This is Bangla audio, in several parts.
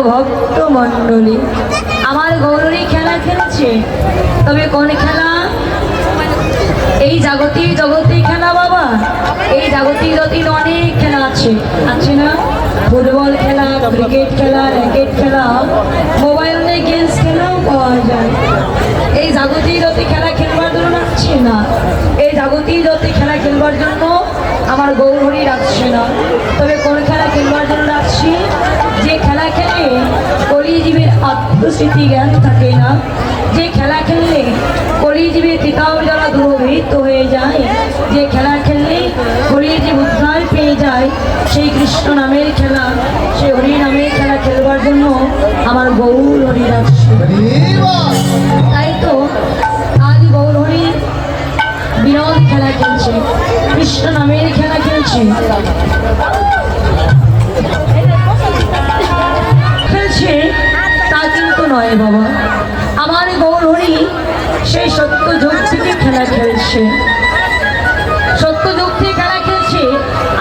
ভক্ত মণ্ডলী, আমার গৌরী খেলা খেলছে। তবে কোন খেলা? এই জাগতিক জগতে খেলা বাবা। এই জাগতিক জগতে অনেক খেলা আছে, আছে না? ফুটবল খেলা, ক্রিকেট খেলা, র্যাকেট খেলা, মোবাইলে গেমস খেলাও পাওয়া যায়। এই জাগতিক জগতে খেলা খেলবার জন্য রাখছে না। এই জাগতিক জগতে খেলা খেলবার জন্য আমার গৌরী রাখছে না। তবে কোন খেলা খেলবার জন্য রাখছি? যে খেলা খেলে কলিজীবের আত্মস্মৃতি জ্ঞান থাকে না, যে খেলা খেললে কলিজীবের তিতাও যারা দূরভূত হয়ে যায়, যে খেলা খেললে কলিজীব উদ্ধার পেয়ে যায়, সেই কৃষ্ণ নামের খেলা, সেই হরি নামের খেলা খেলবার জন্য আমার গৌর হরি রাখছে। তাই তো আজ গৌর হরি বিনোদ খেলা খেলছে, কৃষ্ণ নামের খেলা খেলছে। খেলছে তা কিন্তু নয় বাবা, আমার গৌর হরি সেই সত্য যুগ থেকে খেলা খেলছে। সত্য যুগ থেকে খেলা খেলছে।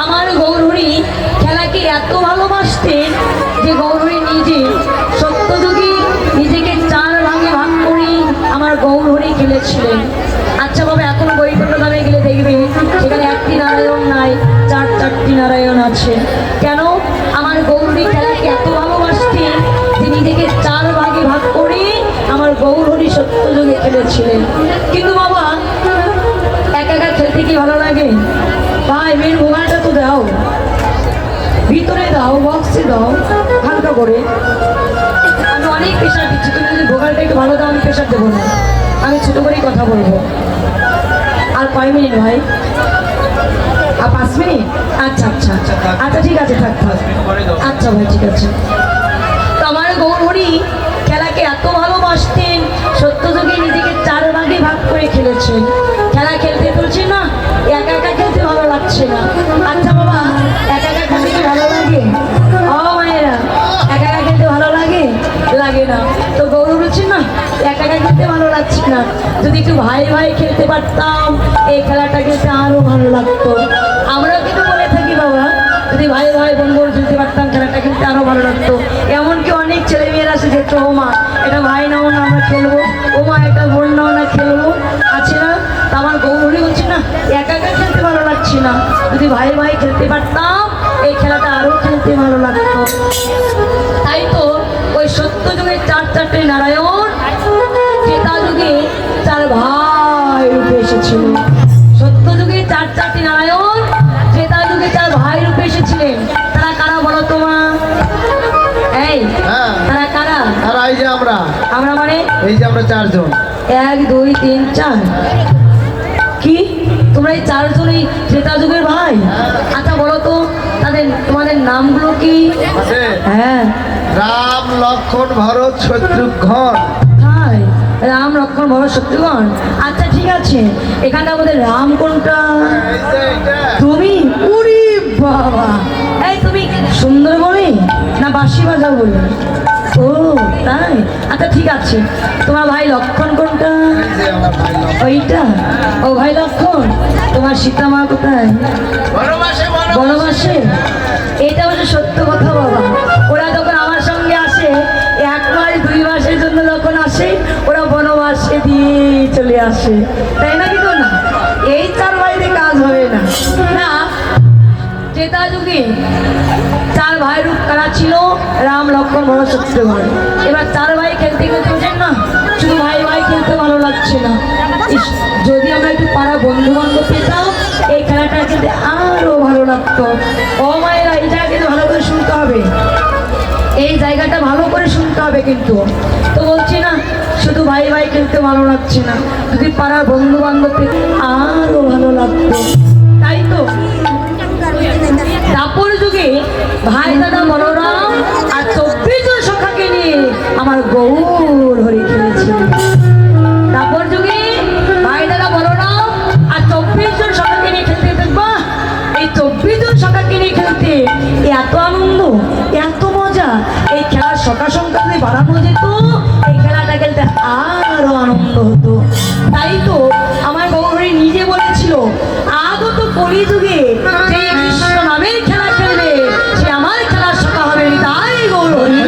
আমার গৌর হরি খেলাকে এত ভালোবাসতেন যে গৌর হরি নিজে সত্য যুগে নিজেকে 4 ভাগে ভাগ করে আমার গৌর হরি খেলেছিলেন। আচ্ছা বাবা, এখন বৈকুণ্ঠ ধামে গেলে দেখবে সেখানে 1টি নারায়ণ নাই, 4টি নারায়ণ আছে। কেন? আমার গৌরী খেলাকে এত ভালোবাসতেন যে নিজেকে 4 ভাগে ভাগ করে আমার গৌরী সত্য যুগে খেলেছিলেন। কিন্তু বাবা একা একা খেলতে কি ভালো লাগে? ভাই মেন মোবাইলটা তো দাও, ভিতরে দাও, বক্সে দাও, হালকা করে। আমি অনেক প্রেশার দিচ্ছি, তুমি যদি ভোগালটা একটু ভালো দাও আমি প্রেশার দেবো না, আমি ছোটো করেই কথা বলবো। আর কয় মিনিট ভাই? আর 5 মিনিট? আচ্ছা আচ্ছা আচ্ছা ঠিক আছে, থাক থাক। আচ্ছা ভাই ঠিক আছে। তো আমার গৌর হরি খেলাকে এত ভালোবাসতেন, সত্য যুগে নিজেকে 4 ভাগে ভাগ করে খেলেছেন। খেলা খেলতে তুলছে না, একা একা খেলতে ভালো লাগছে না। আচ্ছা বাবা, একা একা খেলতে কি ভালো লাগে? ও মায়েরা, একা একা খেলতে ভালো লাগে? লাগে না। তো গৌর হচ্ছে না, একা একা খেলতে ভালো লাগছে না। যদি একটু ভাই ভাই খেলতে পারতাম এই খেলাটা খেলতে আরো ভালো লাগতো। আমরাও কিন্তু বলে থাকি বাবা, যদি ভাই ভাই বোন বোন খেলতে পারতাম খেলাটা খেলতে আরো ভালো লাগতো। এমনকি অনেক ছেলে মেয়েরা আছে যে ও মা এটা ভাই নাও না আমরা খেলবো, ও মা এটা বোন নাও না খেলবো, আছে না? তা আমার গৌরী হচ্ছে না, একা একা খেলতে ভালো লাগছে না। যদি ভাই ভাই খেলতে পারতাম এই খেলাটা আরো খেলতে ভালো লাগতো। তাই তো ওই সত্য যুগে 4টি নারায়ণ, ত্রেতা যুগে 4 ভাই রূপে এসেছিল। সত্য যুগে 4টি নারায়ণ, ত্রেতা যুগে 4 ভাই রূপে এসেছিলেন। তারা কারা বলো তোমা? এই তারা কারা? তারা এই যে আমরা মানে এই যে আমরা 4 জন। 1 2 3 4। কি তোমরা এই 4 জনই ত্রেতা যুগের ভাই? আচ্ছা বলো তো তোমাদের নামগুলো কি? হ্যাঁ, রাম লক্ষ্মণ ভরত শত্রুঘ্ন। হাই রাম লক্ষ্মণ ভরত শত্রুঘ্ন। আচ্ছা ঠিক আছে, এখানে আমাদের রাম কোনটা? তুমি? উরি বাবা, এই তুমি সুন্দর বলে না বাঁশি বাজাও বলে? ও তাই, আচ্ছা ঠিক আছে। তোমার ভাই লক্ষণ কোনটা? ওইটা? ও ভাই লক্ষণ। তোমার সীতা মা কোথায়? বনবাসে। এটা হচ্ছে সত্য কথা বাবা। ওরা যখন আমার সঙ্গে আসে 1 মাস 2 মাসের জন্য যখন আসে ওরা বনবাসে দিয়ে চলে আসে, তাই না? কিন্তু না, এই 4 ভাইতে কাজ হবে না। না, ত্রেতা যুগে 4 ভাই রূপ কারা ছিল? রাম লক্ষ্মণ ভরত শত্রুঘ্ন। এবার 4 ভাই খেলতে খেলতে বলছেন না শুধু ভাই ভাই খেলতে ভালো লাগছে না, যদি আমরা একটু পাড়া বন্ধু বান্ধব পেতাম এই খেলাটা খেলতে আরো ভালো লাগতো। ও মায়েরা, এই জায়গা কিন্তু ভালো করে শুনতে হবে, এই জায়গাটা ভালো করে শুনতে হবে কিন্তু। তো বলছি না শুধু ভাই ভাই খেলতে ভালো লাগছে না, যদি পাড়ার বন্ধু বান্ধব পেতে আরো ভালো লাগতো। তাই তো দাপর যুগে ভাই দাদা বলরাম আর 24 জন সখাকে নিয়ে আমার গৌর হরি খেলেছে। দাপর যুগে ভাই দাদা বলরাম আর 24 জন সখাকে নিয়ে খেলতে দেখবা, এই 24 জন সখাকে নিয়ে খেলতে এত আনন্দ, এত মজা। এই খেলার সখা সংখ্যা যদি বাড়ানো যেত এই খেলাটা খেলতে আরো আনন্দ হতো। তাই তো আমার গৌর হরি নিজে বলেছিল আগত কলিযুগে যে কৃষ্ণ নামের খেলা খেলবে সে আমার খেলার সখা হবে। তাই গৌর হরি।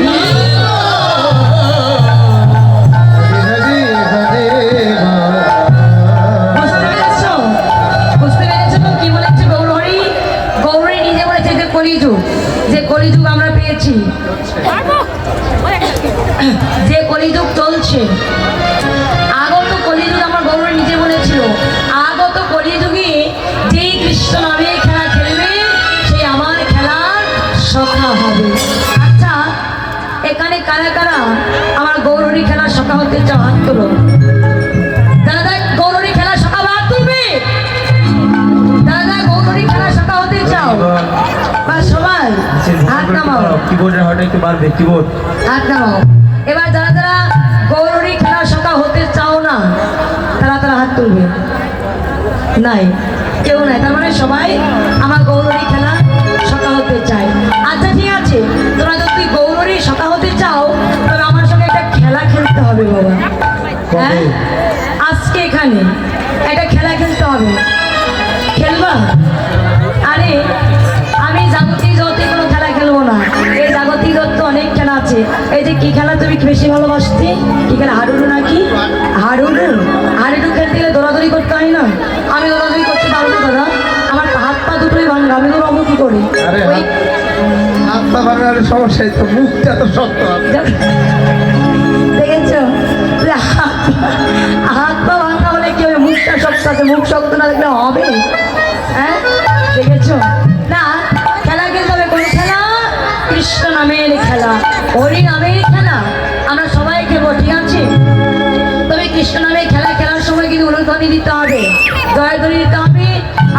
যে কলিযুগ চলছে, আগত কলিযুগ আমার গৌরী নিজে বলেছিল, আগত কলিযুগে যেই কৃষ্ণ নামে খেলা খেলবে সে আমার খেলার সখা হবে। আচ্ছা, এখানে কারা কারা আমার গৌরী খেলার সখা হতে চাও? হাত তোলো। দাদা গৌরী খেলার সখা হাত তুলবে। দাদা গৌরী খেলার সখা হতে চাও? বা সবাই হাত নামাও। কিবোর্ডের হয়তো একটু বাড়বে, কিবোর্ড। হাত নামাও। এবার যারা যারা গৌরী খেলার সখা হতে চাও না তারা তারা হাত তুলবে। নাই, কেউ নাই। তার মানে সবাই আমার গৌরী খেলা সখা হতে চায়। আচ্ছা ঠিক আছে, তোমরা যদি গৌরী সখা হতে চাও তবে আমার সঙ্গে একটা খেলা খেলতে হবে বাবা। হ্যাঁ, আজকে এখানে একটা খেলা খেলতে হবে। খেলবা? আরে আমি জাগতিক জগতে কোনো খেলা খেলবো না। এই জাগতিক জগতে অনেক খেলা আছে। এই যে কি খেলা তুমি বেশি ভালোবাসতে? কি খেলা? হাডুডু নাকি? হাডুডু? হাডুডু খেলতে গেলে দৌড়াদৌড়ি করতে হয় না? আমি দৌড়াদৌড়ি করতে পারবো দাদা, আমার হাত পা দুটোই ভাঙা, আমি দৌড়াবো কি করে? আরে ওই হাত পা ভাঙার সমস্যাই তো, মুখটা তো শক্ত আছে। দেখেছো, যে হাত পা ভাঙা হলে কি হবে? মুখটা শক্ত আছে, মুখ শক্ত না দেখলে হবে? হ্যাঁ, দেখেছো না? খেলা খেলতে হবে। কোন খেলা? কৃষ্ণ নামের খেলা, হরি নামের খেলা। আমরা সবাই খেলবো, ঠিক আছে? তবে কৃষ্ণ নামের খেলা খেলার সময় কিন্তু উলুধ্বনি দিতে হবে, জয়ধ্বনি দিতে হবে,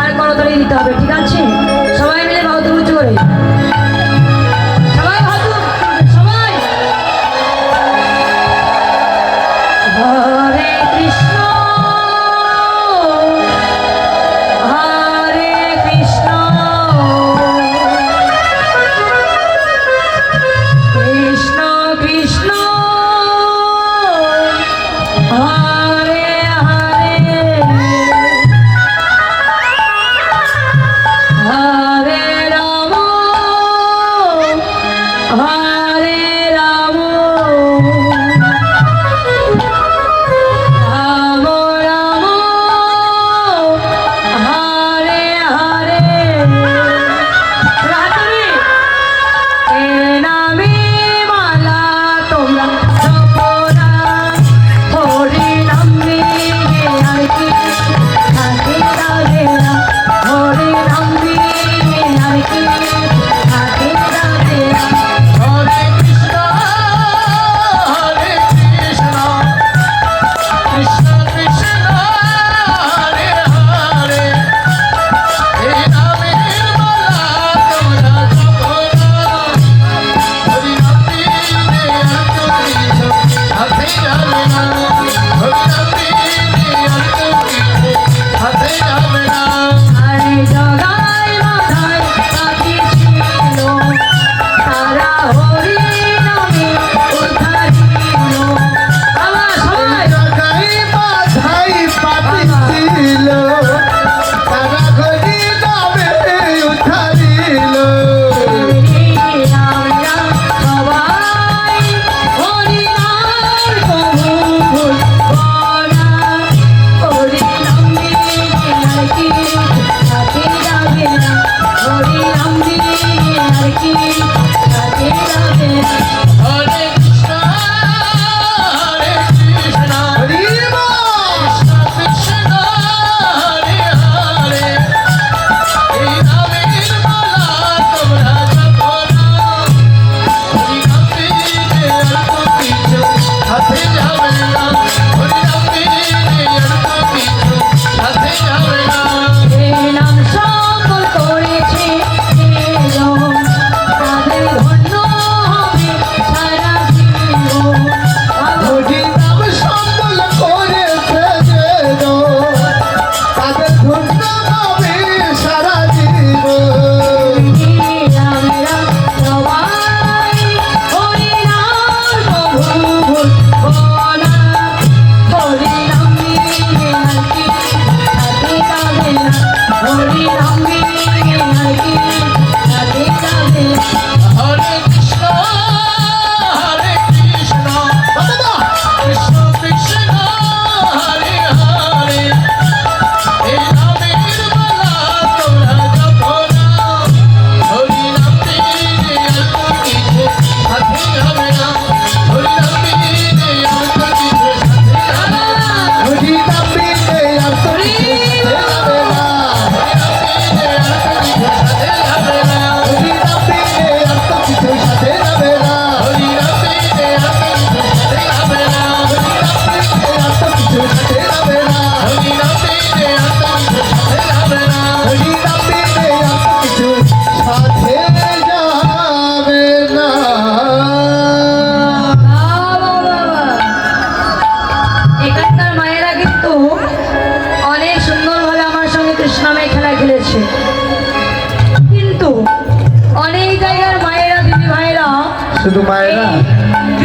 আর করধ্বনি দিতে হবে, ঠিক আছে? সবাই মিলে বাহুতে উঁচু করে সবাই হাত তুলবে, সবাই। হরে কৃষ্ণ হরে কৃষ্ণ কৃষ্ণ কৃষ্ণ হরে হরে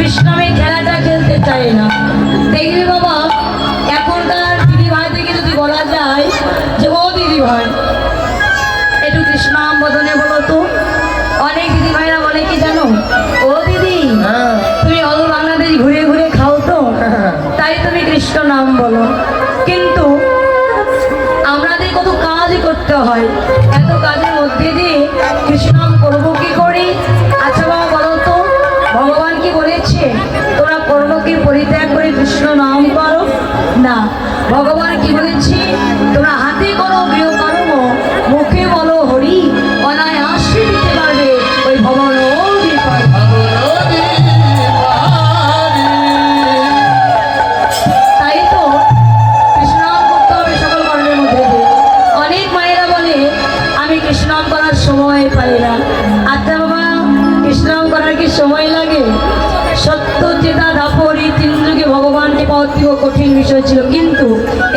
কৃষ্ণামে খেলাটা খেলতে চায় না। দেখবি বাবা, এখনকার দিদি ভাইদেরকে যদি বলা যায় যে ও দিদি ভাই একটু কৃষ্ণাম বদনে বলো তো, অনেক দিদি ভাইরা বলে কি জানো, ও দিদি হ্যাঁ তুমি অল বাংলাদেশ ঘুরে ঘুরে খাও তো, তাই তুমি কৃষ্ণ নাম বলো। কিন্তু আমাদের কত কাজ করতে হয়, এত কাজের মধ্যে দিয়ে কৃষ্ণ নাম করবো কি করি? আচ্ছা বাবা বলো তো, ভগবান কি বলেছে তোমরা কর্মকে পরিত্যাগ করে কৃষ্ণ নাম করো? না, ভগবান কি বলেছে, তোমরা হাতে করো গৃহকর্ম, মুখে বলো হরি, অনায়াসে দিতে পারবে ওই ভগবান তাই তো কৃষ্ণ নাম করতে হবে সকল কর্মের মধ্যে দিয়ে। অনেক মায়েরা বলে আমি কৃষ্ণ নাম করার সময় পাই না। আচ্ছা বাবা, কৃষ্ণ নাম করার কি সময় লাগে? সত্য চেতা দাপরি তিন যুগে ভগবানকে পাওয়া অতীব কঠিন বিষয় ছিল, কিন্তু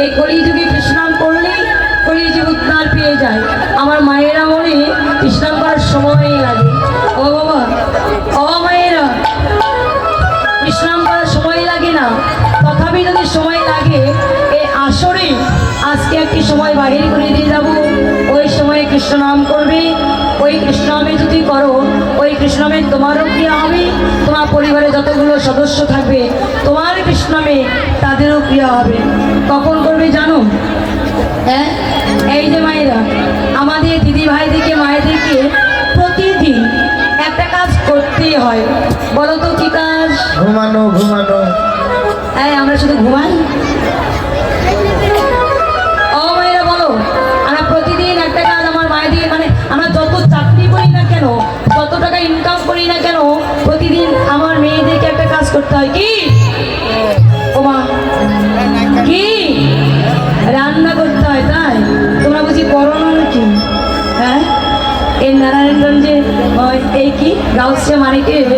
এই কলিযুগে কৃষ্ণ নাম করলেই কলিযুগ উদ্ধার পেয়ে যায়। আমার মায়েরা বলে কৃষ্ণ নাম করার সময় লাগে। ও বাবা, ও মায়েরা, কৃষ্ণ নাম করার সময় লাগে না, তথাপি যদি সময় লাগে এই আসরে আজকে একটি সময় বাহির করে দিয়ে যাব, ওই সময়ে কৃষ্ণ নাম করবে। ওই কৃষ্ণ নামে যদি করো, ওই কৃষ্ণ নামে তোমারও ক্রিয়া হবে, তোমার পরিবারে যতগুলো সদস্য থাকবে তোমার কৃষ্ণ নামে তাদেরও ক্রিয়া হবে। কখন করবে জানো? হ্যাঁ, এই যে মায়েরা, আমাদের দিদি ভাইদেরকে মায়েদেরকে প্রতিদিন একটা কাজ করতেই হয়। বলো তো কি কাজ? ঘুমানো ঘুমানো। হ্যাঁ, আমরা শুধু ঘুমাই? ও মায়েরা বলো, আমরা প্রতিদিন একটা কাজ আমার মায়েদের, মানে আমরা যত চাকরি করি না কেন, যত টাকা ইনকাম করি না কেন, প্রতিদিন আমার মেয়েদেরকে একটা কাজ করতে হয়। কি ও মা? কি? রান্না করতে হয়। তাই তোমরা বুঝি করো না নাকি? হ্যাঁ, এই নারায়ণগঞ্জে এই কি গাউসিয়া মার্কেট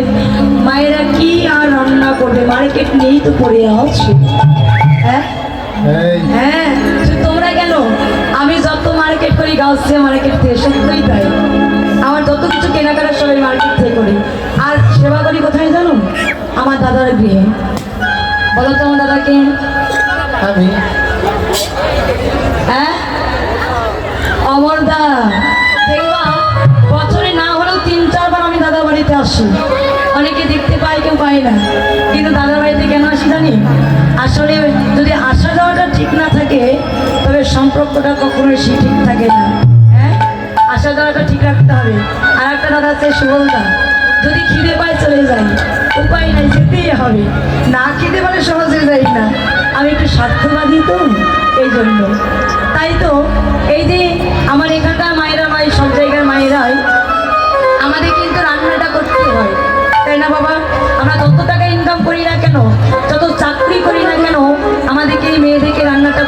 মায়েরা কি আর রান্না করবে? মার্কেট নেই তো পড়ে আছে। হ্যাঁ এই হ্যাঁ, শুধু তোমরা কেন, আমি যত মার্কেট করি গাউসিয়া মার্কেট থেকে, সত্যই তাই। আমার যত কিছু কেনাকাটা সবাই মার্কেট থেকে করি। আর সেবা করি কোথায় জানো? আমার দাদার গৃহে। বলো তো আমার দাদাকে? আমি হ্যাঁ, অমরদা। দেখবা বছরে না হলেও 3-4 বার আমি দাদার বাড়িতে আসি। অনেকে দেখতে পায়, কেউ পায় না, কিন্তু দাদার বাড়িতে কেন আসি জানি? আসলে যদি আসা যাওয়াটা ঠিক না থাকে তবে সম্পর্কটা কখনোই সে ঠিক থাকে না। হ্যাঁ, আসা যাওয়াটা ঠিক রাখতে হবে। আর একটা দাদা আছে সুবলদা, যদি খিদে পায় চলে যাই, উপায় নাই, যেতেই হবে। না খেতে পারে সহজে যাই না, আমি একটু স্বার্থবাদী তো, এই জন্য। তাই তো এই যে আমার এখানকার মায়েরা, মাই সব জায়গার মায়েরাই, আমাদের কিন্তু রান্নাটা করতে হয়, তাই না বাবা? আমরা যত টাকা ইনকাম করি না কেন, যত চাকরি করি না কেন, আমাদেরকে এই মেয়েদেরকে রান্নাটা